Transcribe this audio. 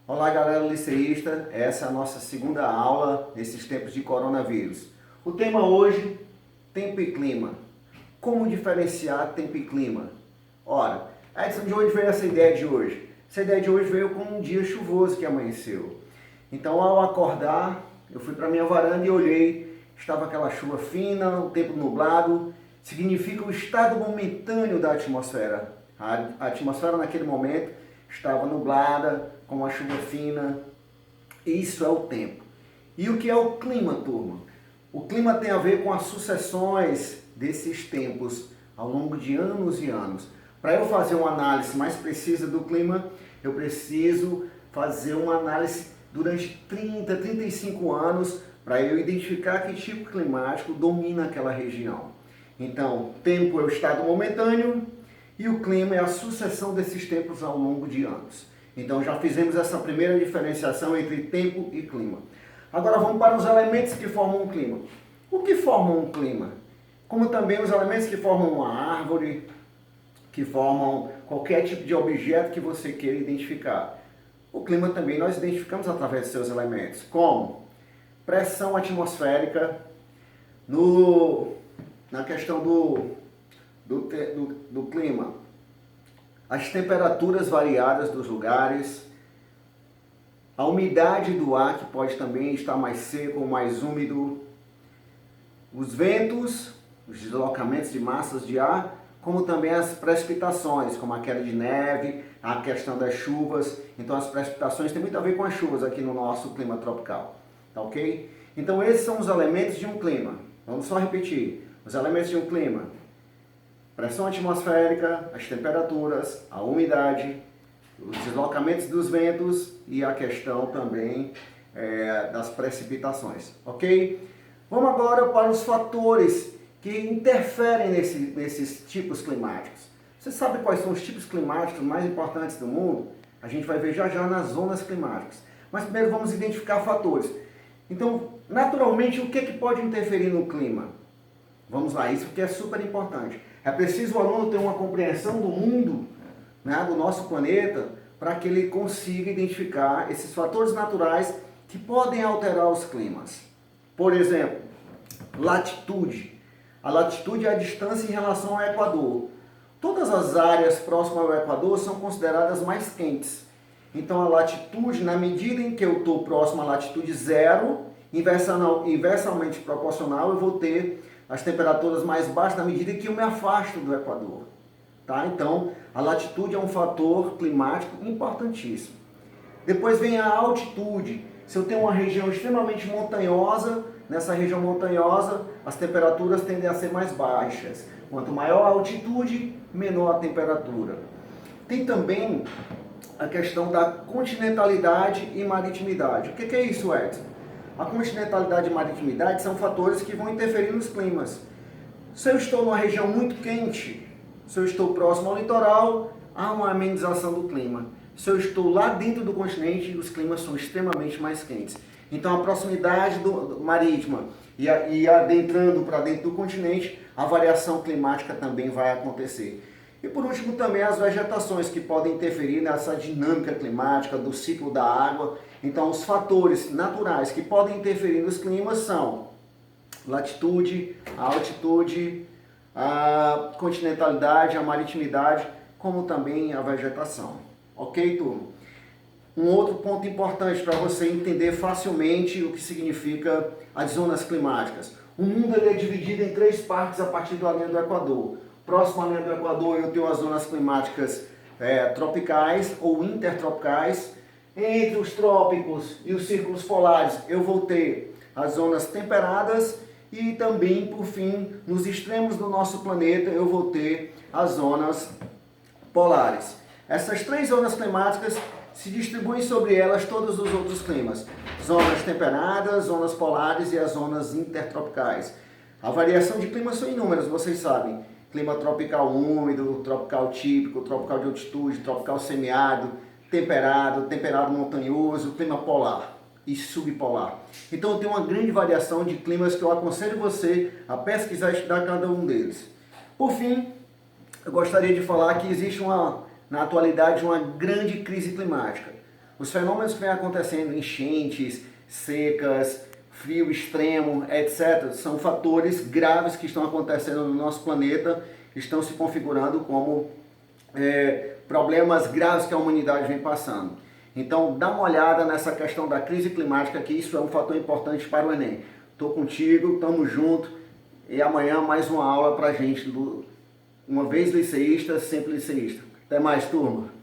Olá galera liceísta, essa é a nossa segunda aula nesses tempos de coronavírus. O tema hoje, tempo e clima. Como diferenciar tempo e clima? Ora, Edson, de onde veio essa ideia de hoje? Essa ideia de hoje veio com um dia chuvoso que amanheceu. Então ao acordar, eu fui para minha varanda e olhei, estava aquela chuva fina, o tempo nublado, significa o estado momentâneo da atmosfera. A atmosfera naquele momento estava nublada, com uma chuva fina. Isso é o tempo. E o que é o clima, turma? O clima tem a ver com as sucessões desses tempos ao longo de anos e anos. Para eu fazer uma análise mais precisa do clima, eu preciso fazer uma análise durante 30, 35 anos para eu identificar que tipo climático domina aquela região. Então, tempo é o estado momentâneo e o clima é a sucessão desses tempos ao longo de anos. Então já fizemos essa primeira diferenciação entre tempo e clima. Agora vamos para os elementos que formam um clima. O que forma um clima? Como também os elementos que formam uma árvore, que formam qualquer tipo de objeto que você queira identificar. O clima também nós identificamos através de seus elementos, como pressão atmosférica, na questão do clima, as temperaturas variadas dos lugares, a umidade do ar, que pode também estar mais seco ou mais úmido, os ventos, os deslocamentos de massas de ar, como também as precipitações, como a queda de neve, a questão das chuvas. Então as precipitações têm muito a ver com as chuvas aqui no nosso clima tropical, tá ok? Então esses são os elementos de um clima. Vamos só repetir. Os elementos de um clima: pressão atmosférica, as temperaturas, a umidade, os deslocamentos dos ventos e a questão também das precipitações, ok? Vamos agora para os fatores que interferem nesses tipos climáticos. Você sabe quais são os tipos climáticos mais importantes do mundo? A gente vai ver já já nas zonas climáticas. Mas primeiro vamos identificar fatores. Então, naturalmente, o que pode interferir no clima? Vamos lá, isso que é super importante. É preciso o aluno ter uma compreensão do mundo, né, do nosso planeta, para que ele consiga identificar esses fatores naturais que podem alterar os climas. Por exemplo, latitude. A latitude é a distância em relação ao Equador. Todas as áreas próximas ao Equador são consideradas mais quentes. Então a latitude, na medida em que eu estou próximo à latitude zero, inversamente proporcional, eu vou ter as temperaturas mais baixas na medida que eu me afasto do Equador. Tá? Então, a latitude é um fator climático importantíssimo. Depois vem a altitude. Se eu tenho uma região extremamente montanhosa, nessa região montanhosa as temperaturas tendem a ser mais baixas. Quanto maior a altitude, menor a temperatura. Tem também a questão da continentalidade e maritimidade. O que é isso, Edson? A continentalidade e maritimidade são fatores que vão interferir nos climas. Se eu estou numa região muito quente, se eu estou próximo ao litoral, há uma amenização do clima. Se eu estou lá dentro do continente, os climas são extremamente mais quentes. Então a proximidade marítima e adentrando para dentro do continente, a variação climática também vai acontecer. E por último também as vegetações que podem interferir nessa dinâmica climática do ciclo da água. Então os fatores naturais que podem interferir nos climas são latitude, a altitude, a continentalidade, a maritimidade, como também a vegetação. Ok, turma? Um outro ponto importante para você entender facilmente o que significa as zonas climáticas. O mundo ele é dividido em 3 partes a partir da linha do Equador. Próximo à linha do Equador eu tenho as zonas climáticas tropicais ou intertropicais. Entre os trópicos e os círculos polares eu vou ter as zonas temperadas e também, por fim, nos extremos do nosso planeta eu vou ter as zonas polares. Essas 3 zonas climáticas se distribuem sobre elas todos os outros climas. Zonas temperadas, zonas polares e as zonas intertropicais. A variação de clima são inúmeras, vocês sabem. Clima tropical úmido, tropical típico, tropical de altitude, tropical semiárido, temperado, temperado montanhoso, clima polar e subpolar. Então tem uma grande variação de climas que eu aconselho você a pesquisar e estudar cada um deles. Por fim, eu gostaria de falar que existe na atualidade uma grande crise climática. Os fenômenos que vêm acontecendo, enchentes, secas, frio extremo, etc., são fatores graves que estão acontecendo no nosso planeta, estão se configurando como problemas graves que a humanidade vem passando. Então, dá uma olhada nessa questão da crise climática, que isso é um fator importante para o Enem. Estou contigo, estamos juntos, e amanhã mais uma aula para a gente, uma vez liceísta, sempre liceísta. Até mais, turma!